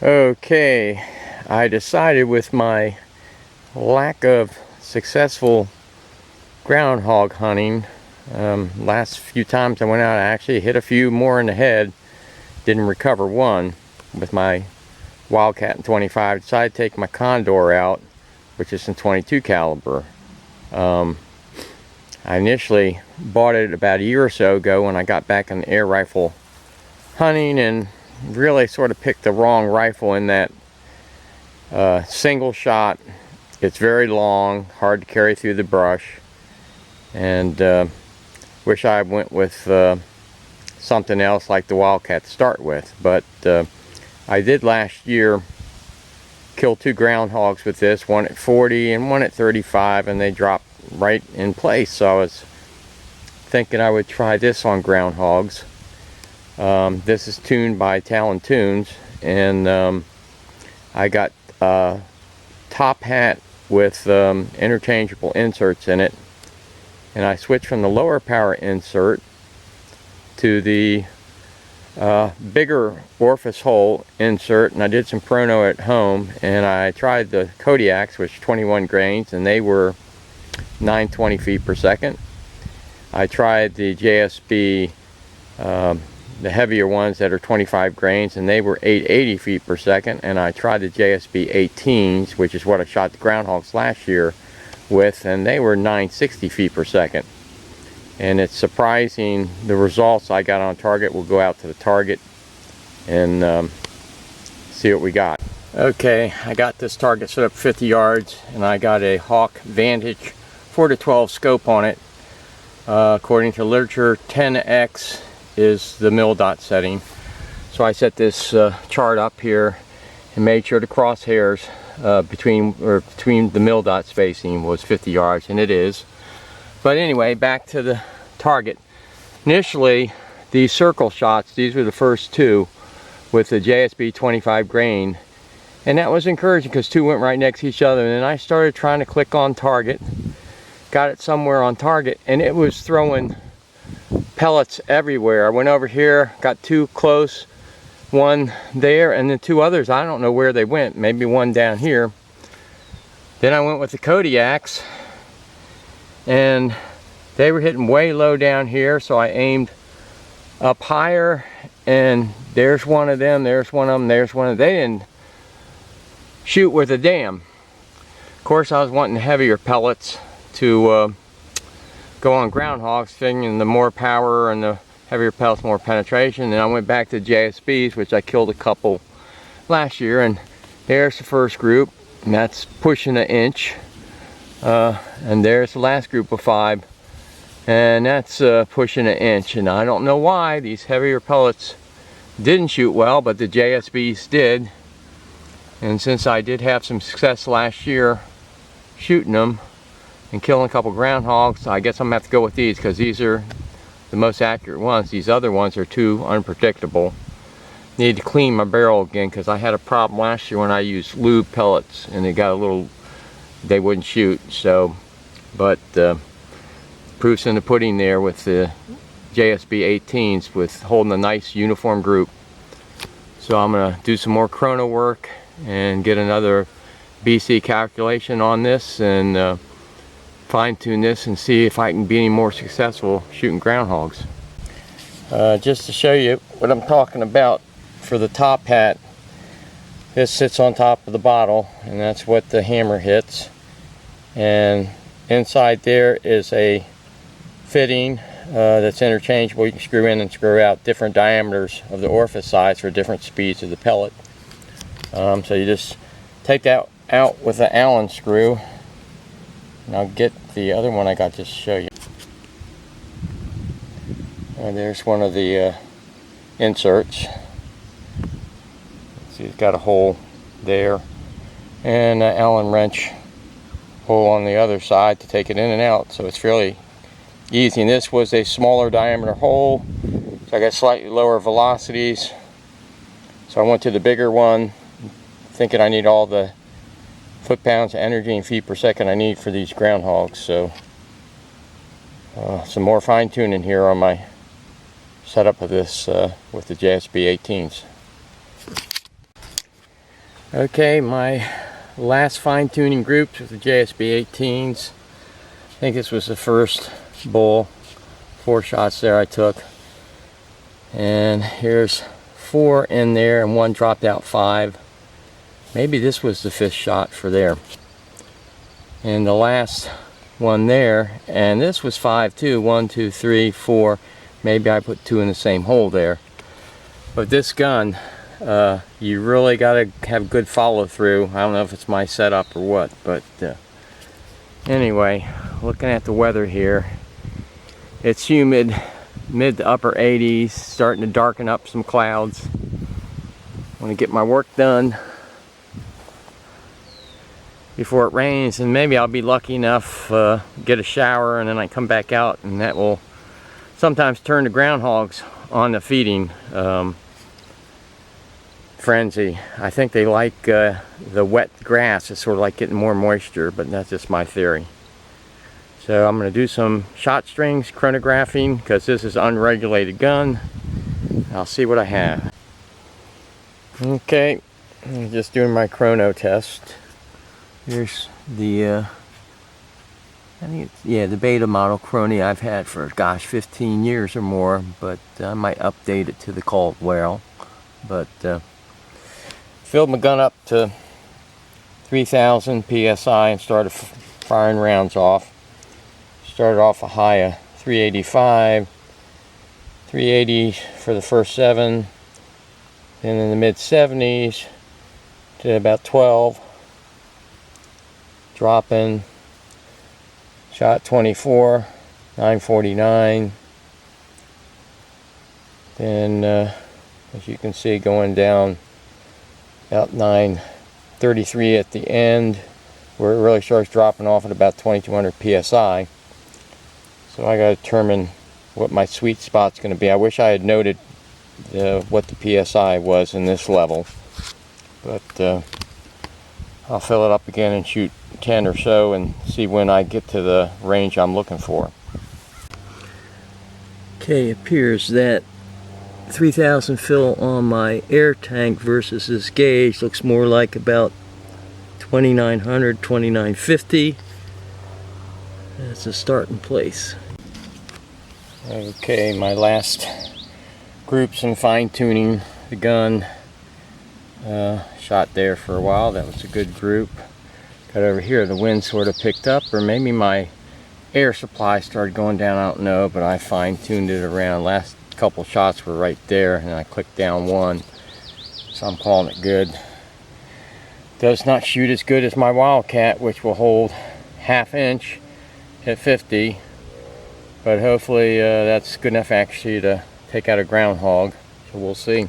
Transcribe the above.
Okay, I decided with my lack of successful groundhog hunting, last few times I went out I actually hit a few more in the head, didn't recover one. With my Wildcat in 25, decided to take my Condor out, which is in 22 caliber. I initially bought it about a year or so ago when I got back in air rifle hunting, and really sort of picked the wrong rifle in that single shot. It's very long, hard to carry through the brush, and wish I went with something else like the Wildcat to start with. But I did last year kill 2 groundhogs with this, one at 40 and one at 35, and they dropped right in place. So I was thinking I would try this on groundhogs. This is tuned by Talon Tunes, and I got a top hat with interchangeable inserts in it, and I switched from the lower power insert to the bigger orifice hole insert, and I did some chrono at home, and I tried the Kodiaks, which 21 grains, and they were 920 feet per second. I tried the JSB, the heavier ones that are 25 grains, and they were 880 feet per second. And I tried the JSB 18s, which is what I shot the groundhogs last year with, and they were 960 feet per second. And it's surprising the results I got on target. We'll go out to the target and see what we got. Okay, I got this target set up 50 yards, and I got a Hawk Vantage 4-12 scope on it. According to literature, 10x is the mil dot setting. So I set this chart up here and made sure the crosshairs between the mil dot spacing was 50 yards, and it is. But anyway, back to the target. Initially, these circle shots, these were the first 2 with the JSB 25 grain, and that was encouraging because 2 went right next to each other. And then I started trying to click on target, got it somewhere on target, and it was throwing pellets everywhere. I went over here, got 2 close, 1 there, and then 2 others, I don't know where they went, maybe 1 down here. Then I went with the Kodiaks, and they were hitting way low down here, so I aimed up higher, and there's one of them, there's one of them, there's one of them. They didn't shoot worth a damn. Of course, I was wanting heavier pellets to go on groundhogs, thinking the more power and the heavier pellets, more penetration. And I went back to JSBs, which I killed a couple last year, and there's the first group, and that's pushing 1 inch. And there's the last group of 5, and that's pushing 1 inch. And I don't know why these heavier pellets didn't shoot well, but the JSBs did. And since I did have some success last year shooting them and killing a couple groundhogs, I guess I'm gonna have to go with these, because these are the most accurate ones. These other ones are too unpredictable. Need to clean my barrel again, because I had a problem last year when I used lube pellets, and they got a little, they wouldn't shoot. So, but proof's in the pudding there with the JSB 18s, with holding a nice uniform group. So I'm gonna do some more chrono work and get another BC calculation on this, and fine-tune this and see if I can be any more successful shooting groundhogs. Just to show you what I'm talking about for the top hat, this sits on top of the bottle, and that's what the hammer hits. And inside there is a fitting that's interchangeable. You can screw in and screw out different diameters of the orifice size for different speeds of the pellet. So you just take that out with an Allen screw. And I'll get the other one I got just to show you. And there's one of the inserts. See, it's got a hole there, and an Allen wrench hole on the other side to take it in and out. So it's fairly easy. And this was a smaller diameter hole, so I got slightly lower velocities. So I went to the bigger one, thinking I need all the foot-pounds of energy and feet per second I need for these groundhogs. So some more fine-tuning here on my setup of this with the JSB 18s. Okay, my last fine-tuning groups with the JSB 18s. I think this was the first bull. 4 shots there I took. And here's 4 in there and 1 dropped out 5. Maybe this was the 5th shot for there. And the last one there, and this was 5 too. 1, 2, 3, 4. Maybe I put 2 in the same hole there. But this gun, you really got to have good follow through. I don't know if it's my setup or what, but anyway, looking at the weather here, it's humid, mid to upper 80s, starting to darken up some clouds. I want to get my work done before it rains, and maybe I'll be lucky enough get a shower, and then I come back out, and that will sometimes turn the groundhogs on the feeding frenzy. I think they like the wet grass. It's sort of like getting more moisture, but that's just my theory. So I'm going to do some shot strings chronographing because this is an unregulated gun. I'll see what I have. Okay, I'm just doing my chrono test. Here's the the beta model Chronie I've had for, gosh, 15 years or more, but I might update it to the Caldwell. But filled my gun up to 3,000 psi and started firing rounds off. Started off a high of 385, 380 for the first 7, then in the mid 70s to about 12, dropping, shot 24, 949, then as you can see going down about 933 at the end, where it really starts dropping off at about 2200 psi. So I got to determine what my sweet spot's going to be. I wish I had noted what the psi was in this level, but I'll fill it up again and shoot 10 or so and see when I get to the range I'm looking for. Okay, it appears that 3,000 fill on my air tank versus this gauge looks more like about 2,900, 2,950. That's a starting place. Okay, my last groups and fine-tuning the gun. Shot there for a while. That was a good group. Got over here, the wind sort of picked up, or maybe my air supply started going down, I don't know, but I fine-tuned it around. Last couple shots were right there, and I clicked down 1, so I'm calling it good. Does not shoot as good as my Wildcat, which will hold 1/2 inch at 50, but hopefully that's good enough actually to take out a groundhog, so we'll see.